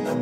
Here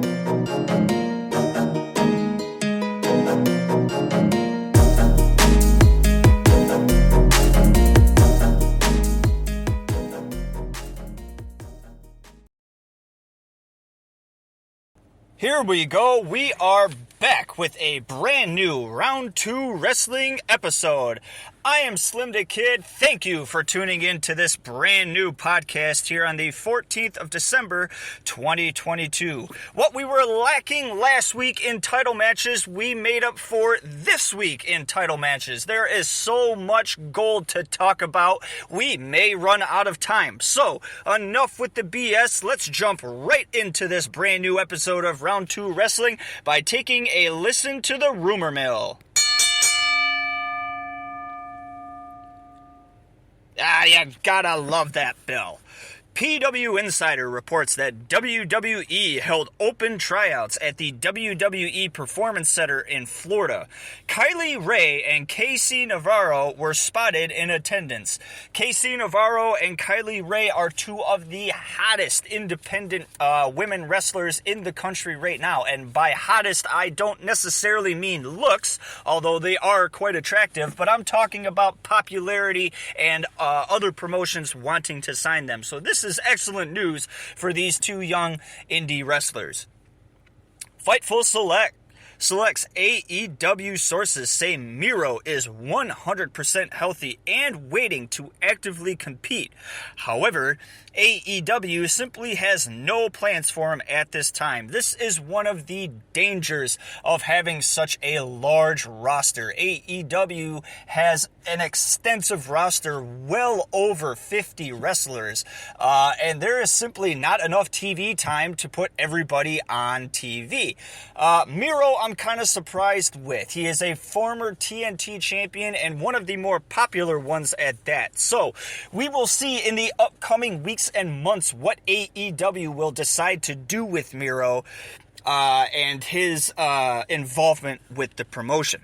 we go. We are back with a brand new Round 2 Wrestling episode. I am SlimmDa KID. Thank you for tuning in to this brand new podcast here on the 14th of December, 2022. What we were lacking last week in title matches, we made up for this week in title matches. There is so much gold to talk about, we may run out of time. So, enough with the BS. Let's jump right into this brand new episode of Round 2 Wrestling by taking a listen to the rumor mill. You gotta love that bell. PW Insider reports that WWE held open tryouts at the WWE Performance Center in Florida. Kylie Rae and Casey Navarro were spotted in attendance. Casey Navarro and Kylie Rae are two of the hottest independent women wrestlers in the country right now. And by hottest, I don't necessarily mean looks, although they are quite attractive, but I'm talking about popularity and other promotions wanting to sign them. So this is excellent news for these two young indie wrestlers. Fightful Select's AEW sources say Miro is 100% healthy and waiting to actively compete. However, AEW simply has no plans for him at this time. This is one of the dangers of having such a large roster. AEW has an extensive roster, well over 50 wrestlers, and there is simply not enough TV time to put everybody on TV. Miro, I'm kind of surprised with. He is a former TNT champion and one of the more popular ones at that. So, we will see in the upcoming weeks and months what AEW will decide to do with Miro and his involvement with the promotion.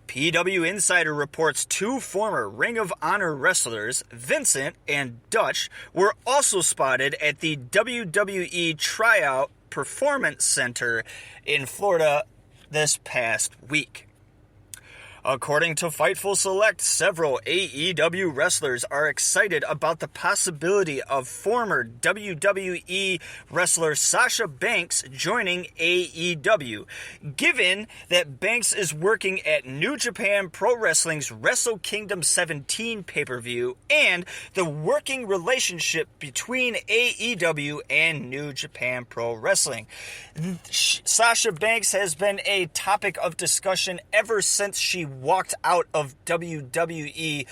PW Insider reports two former Ring of Honor wrestlers, Vincent and Dutch, were also spotted at the WWE Tryout Performance Center in Florida this past week. According to Fightful Select, several AEW wrestlers are excited about the possibility of former WWE wrestler Sasha Banks joining AEW. Given that Banks is working at New Japan Pro Wrestling's Wrestle Kingdom 17 pay-per-view and the working relationship between AEW and New Japan Pro Wrestling. Sasha Banks has been a topic of discussion ever since she walked out of WWE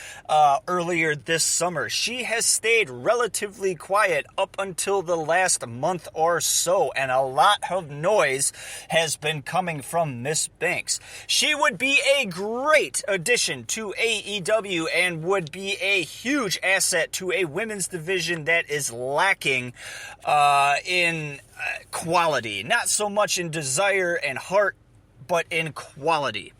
earlier this summer. She has stayed relatively quiet up until the last month or so, and a lot of noise has been coming from Miss Banks. She would be a great addition to AEW and would be a huge asset to a women's division that is lacking in quality. Not so much in desire and heart, but in quality.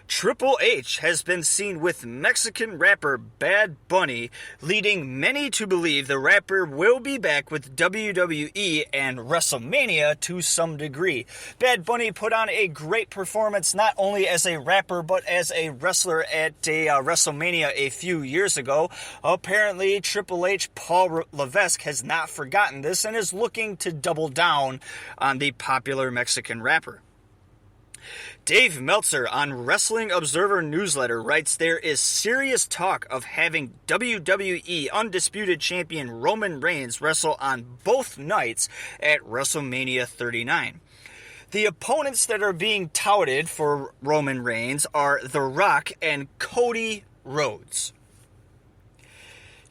Triple H has been seen with Mexican rapper Bad Bunny, leading many to believe the rapper will be back with WWE and WrestleMania to some degree. Bad Bunny put on a great performance not only as a rapper but as a wrestler at a WrestleMania a few years ago. Apparently, Triple H, Paul Levesque, has not forgotten this and is looking to double down on the popular Mexican rapper. Dave Meltzer on Wrestling Observer Newsletter writes there is serious talk of having WWE Undisputed Champion Roman Reigns wrestle on both nights at WrestleMania 39. The opponents that are being touted for Roman Reigns are The Rock and Cody Rhodes.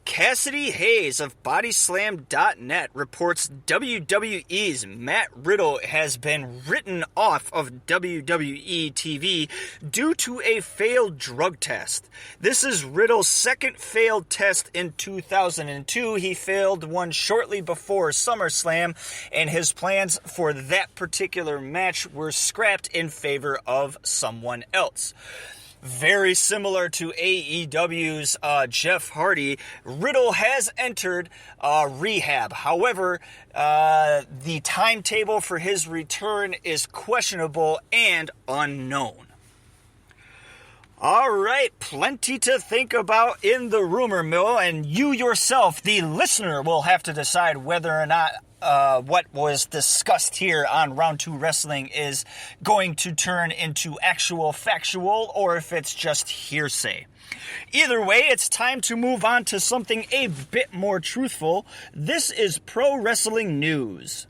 Cassidy Hayes of Bodyslam.net reports WWE's Matt Riddle has been written off of WWE TV due to a failed drug test. This is Riddle's second failed test in 2002. He failed one shortly before SummerSlam, and his plans for that particular match were scrapped in favor of someone else. Very similar to AEW's Jeff Hardy, Riddle has entered rehab. However, the timetable for his return is questionable and unknown. All right, plenty to think about in the rumor mill, and you yourself, the listener, will have to decide whether or not what was discussed here on Round 2 Wrestling is going to turn into actual factual or if it's just hearsay. Either way, it's time to move on to something a bit more truthful. This is pro wrestling news.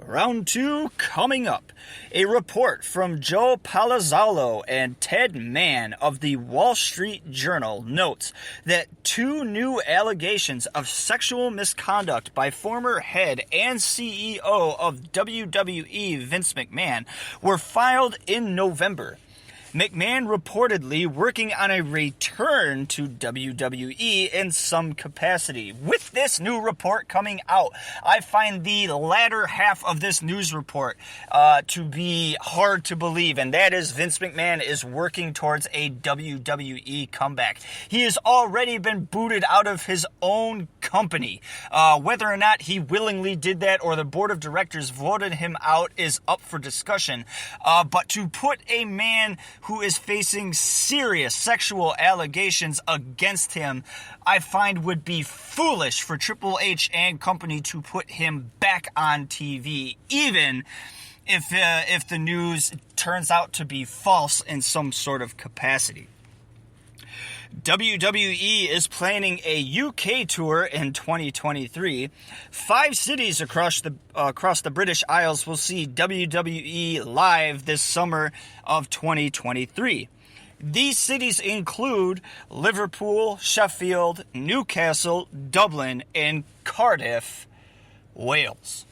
Round 2 coming up. A report from Joe Palazzolo and Ted Mann of the Wall Street Journal notes that 2 new allegations of sexual misconduct by former head and CEO of WWE Vince McMahon were filed in November. McMahon reportedly working on a return to WWE in some capacity. With this new report coming out, I find the latter half of this news report to be hard to believe, and that is Vince McMahon is working towards a WWE comeback. He has already been booted out of his own company. Whether or not he willingly did that or the board of directors voted him out is up for discussion. But to put a man who is facing serious sexual allegations against him, I find would be foolish for Triple H and company to put him back on TV, even if the news turns out to be false in some sort of capacity. WWE is planning a UK tour in 2023. 5 cities across the British Isles will see WWE live this summer of 2023. These cities include Liverpool, Sheffield, Newcastle, Dublin, and Cardiff, Wales.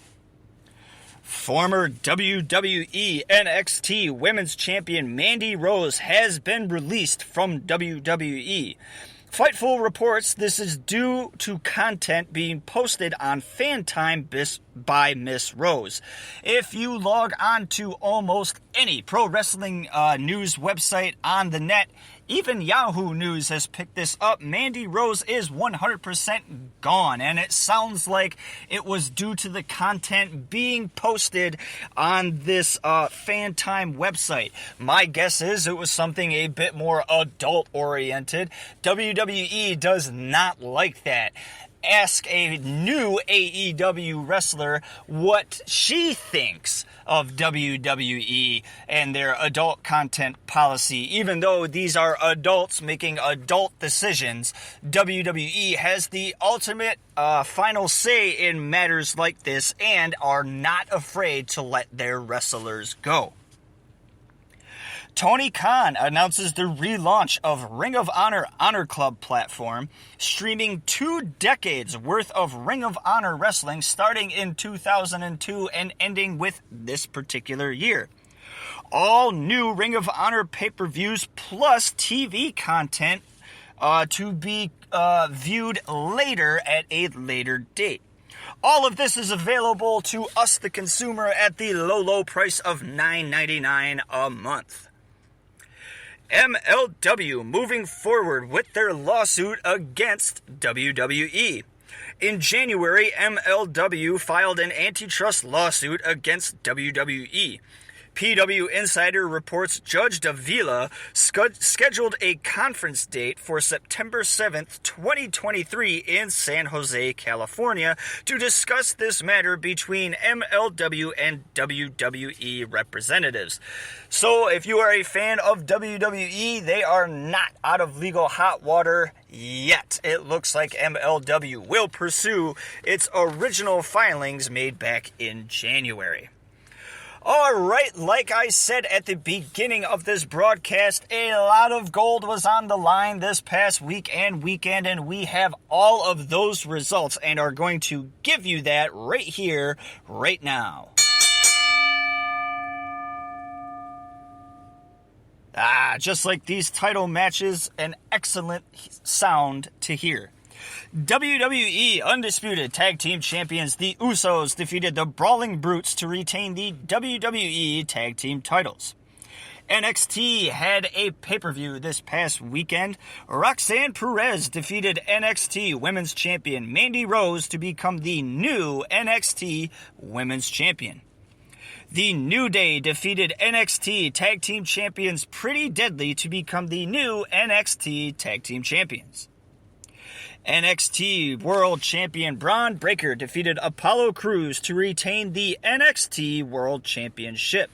Former WWE NXT Women's Champion Mandy Rose has been released from WWE. Fightful reports this is due to content being posted on Fan Time by Miss Rose. If you log on to almost any pro wrestling news website on the net, even Yahoo News has picked this up. Mandy Rose is 100% gone, and it sounds like it was due to the content being posted on this Fan Time website. My guess is it was something a bit more adult-oriented. WWE does not like that. Ask a new AEW wrestler what she thinks of WWE and their adult content policy. Even though these are adults making adult decisions, WWE has the ultimate final say in matters like this and are not afraid to let their wrestlers go. Tony Khan announces the relaunch of Ring of Honor Honor Club platform, streaming 2 decades worth of Ring of Honor wrestling starting in 2002 and ending with this particular year. All new Ring of Honor pay-per-views plus TV content to be viewed later at a later date. All of this is available to us, the consumer, at the low price of $9.99 a month. MLW moving forward with their lawsuit against WWE. In January, MLW filed an antitrust lawsuit against WWE. PW Insider reports Judge Davila scheduled a conference date for September 7th, 2023 in San Jose, California to discuss this matter between MLW and WWE representatives. So if you are a fan of WWE, they are not out of legal hot water yet. It looks like MLW will pursue its original filings made back in January. Alright, like I said at the beginning of this broadcast, a lot of gold was on the line this past week and weekend, and we have all of those results and are going to give you that right here, right now. Just like these title matches, an excellent sound to hear. WWE Undisputed Tag Team Champions the Usos defeated the Brawling Brutes to retain the WWE Tag Team titles. NXT had a pay-per-view this past weekend. Roxanne Perez defeated NXT Women's Champion Mandy Rose to become the new NXT Women's Champion. The New Day defeated NXT Tag Team Champions Pretty Deadly to become the new NXT Tag Team Champions. NXT World Champion Braun Breaker defeated Apollo Crews to retain the NXT World Championship.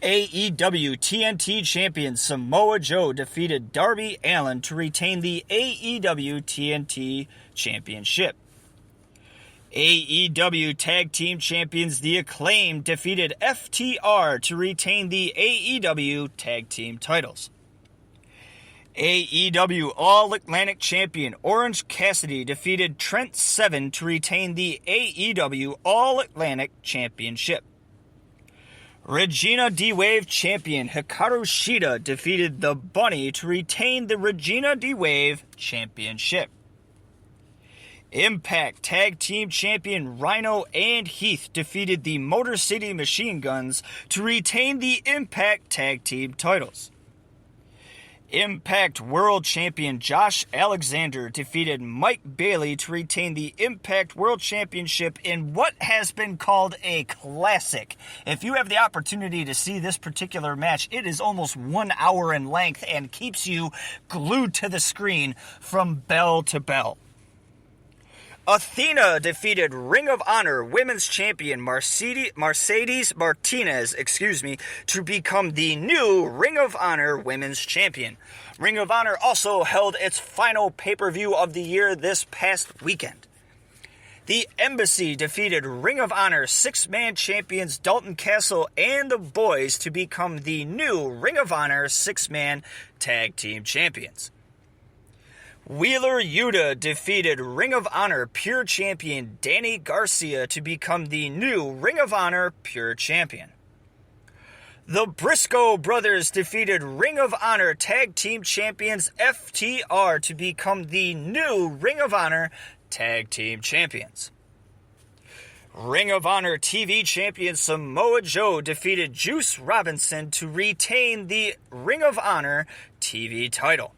AEW TNT Champion Samoa Joe defeated Darby Allin to retain the AEW TNT Championship. AEW Tag Team Champions The Acclaim defeated FTR to retain the AEW Tag Team titles. AEW All-Atlantic Champion Orange Cassidy defeated Trent Seven to retain the AEW All-Atlantic Championship. Regina D-Wave Champion Hikaru Shida defeated The Bunny to retain the Regina D-Wave Championship. Impact Tag Team Champion Rhino and Heath defeated the Motor City Machine Guns to retain the Impact Tag Team titles. Impact World Champion Josh Alexander defeated Mike Bailey to retain the Impact World Championship in what has been called a classic. If you have the opportunity to see this particular match, it is almost 1 hour in length and keeps you glued to the screen from bell to bell. Athena defeated Ring of Honor Women's Champion Mercedes Martinez, to become the new Ring of Honor Women's Champion. Ring of Honor also held its final pay-per-view of the year this past weekend. The Embassy defeated Ring of Honor six-man champions Dalton Castle and the Boys to become the new Ring of Honor six-man tag team champions. Wheeler Yuta defeated Ring of Honor Pure Champion Danny Garcia to become the new Ring of Honor Pure Champion. The Briscoe Brothers defeated Ring of Honor Tag Team Champions FTR to become the new Ring of Honor Tag Team Champions. Ring of Honor TV Champion Samoa Joe defeated Juice Robinson to retain the Ring of Honor TV title.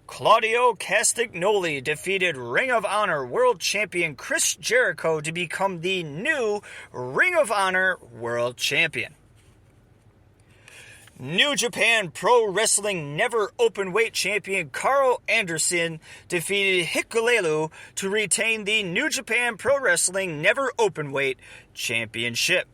Claudio Castagnoli defeated Ring of Honor World Champion Chris Jericho to become the new Ring of Honor World Champion. New Japan Pro Wrestling Never Openweight Champion Carl Anderson defeated Hikulelu to retain the New Japan Pro Wrestling Never Openweight Championship.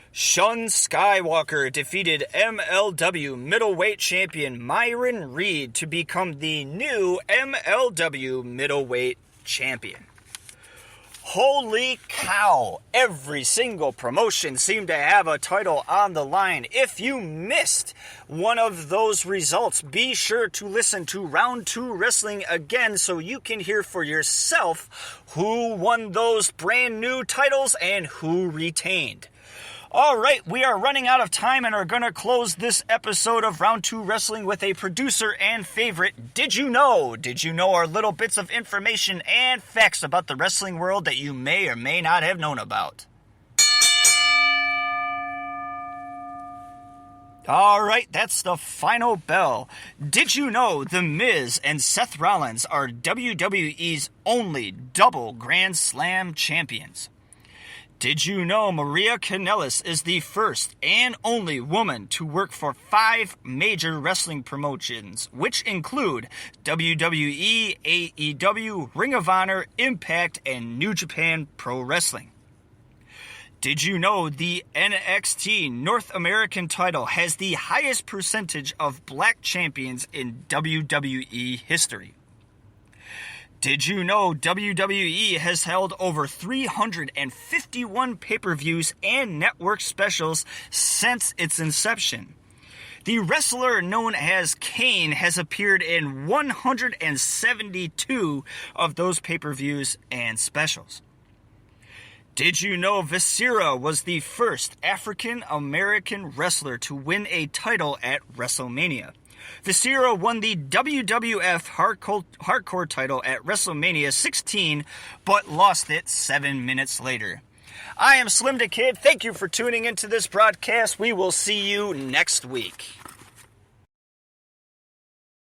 Shun Skywalker defeated MLW Middleweight Champion Myron Reed to become the new MLW Middleweight Champion. Holy cow! Every single promotion seemed to have a title on the line. If you missed one of those results, be sure to listen to Round 2 Wrestling again so you can hear for yourself who won those brand new titles and who retained. All right, we are running out of time and are going to close this episode of Round 2 Wrestling with a producer and favorite. Did you know? Did you know are little bits of information and facts about the wrestling world that you may or may not have known about? All right, that's the final bell. Did you know The Miz and Seth Rollins are WWE's only double Grand Slam champions? Did you know Maria Kanellis is the first and only woman to work for 5 major wrestling promotions, which include WWE, AEW, Ring of Honor, Impact, and New Japan Pro Wrestling? Did you know the NXT North American title has the highest percentage of black champions in WWE history? Did you know WWE has held over 351 pay-per-views and network specials since its inception? The wrestler known as Kane has appeared in 172 of those pay-per-views and specials. Did you know Viscera was the first African-American wrestler to win a title at WrestleMania? Viscera won the WWF Hardcore title at WrestleMania 16, but lost it 7 minutes later. I am SlimmDa KID. Thank you for tuning into this broadcast. We will see you next week.